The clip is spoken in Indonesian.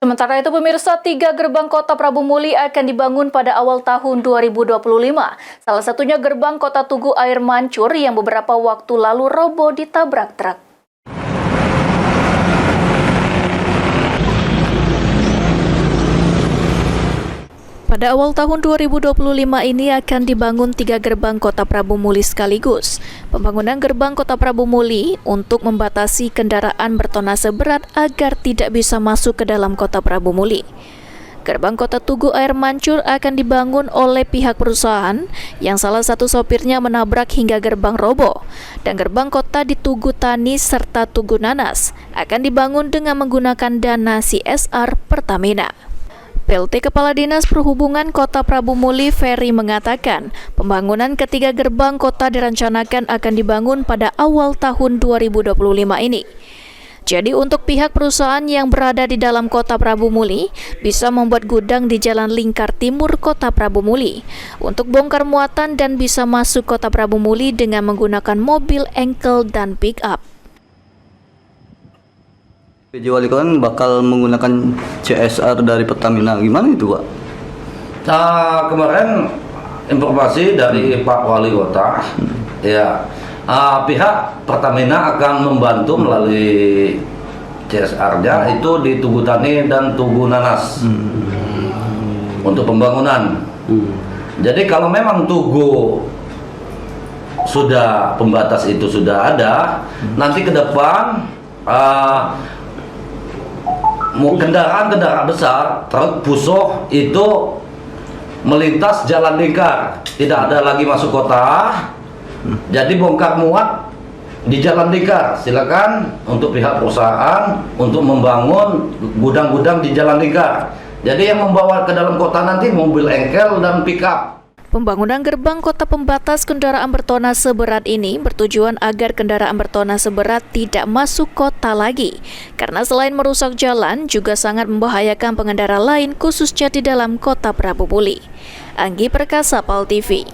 Sementara itu pemirsa, 3 gerbang kota Prabu Muli akan dibangun pada awal tahun 2025. Salah satunya gerbang kota Tugu Air Mancur yang beberapa waktu lalu roboh ditabrak truk. Pada awal tahun 2025 ini akan dibangun 3 gerbang kota Prabu Muli sekaligus. Pembangunan gerbang kota Prabu Muli untuk membatasi kendaraan bertonase berat agar tidak bisa masuk ke dalam kota Prabu Muli. Gerbang kota Tugu Air Mancur akan dibangun oleh pihak perusahaan yang salah satu sopirnya menabrak hingga gerbang roboh. Dan gerbang kota di Tugu Tani serta Tugu Nanas akan dibangun dengan menggunakan dana CSR Pertamina. PLT Kepala Dinas Perhubungan Kota Prabu Muli Ferry mengatakan, pembangunan ketiga gerbang kota direncanakan akan dibangun pada awal tahun 2025 ini. Jadi untuk pihak perusahaan yang berada di dalam Kota Prabu Muli bisa membuat gudang di Jalan Lingkar Timur Kota Prabu Muli untuk bongkar muatan dan bisa masuk Kota Prabu Muli dengan menggunakan mobil engkel dan pick up. PJ Wali Kota bakal menggunakan CSR dari Pertamina, gimana itu Pak? Nah, kemarin informasi dari Pak Wali Kota, ya pihak Pertamina akan membantu melalui CSR-nya itu di Tugu Tani dan Tugu Nanas untuk pembangunan. Jadi kalau memang Tugu sudah pembatas itu sudah ada, nanti ke depan kendaraan besar, truk busoh itu melintas jalan lingkar, tidak ada lagi masuk kota. Jadi bongkar muat di jalan lingkar. Silakan untuk pihak perusahaan untuk membangun gudang-gudang di jalan lingkar. Jadi yang membawa ke dalam kota nanti mobil engkel dan pickup. Pembangunan gerbang kota pembatas kendaraan bertonnase berat ini bertujuan agar kendaraan bertonnase berat tidak masuk kota lagi. Karena selain merusak jalan, juga sangat membahayakan pengendara lain khususnya di dalam Kota Prabu Muli. Anggi Perkasa, PAL TV.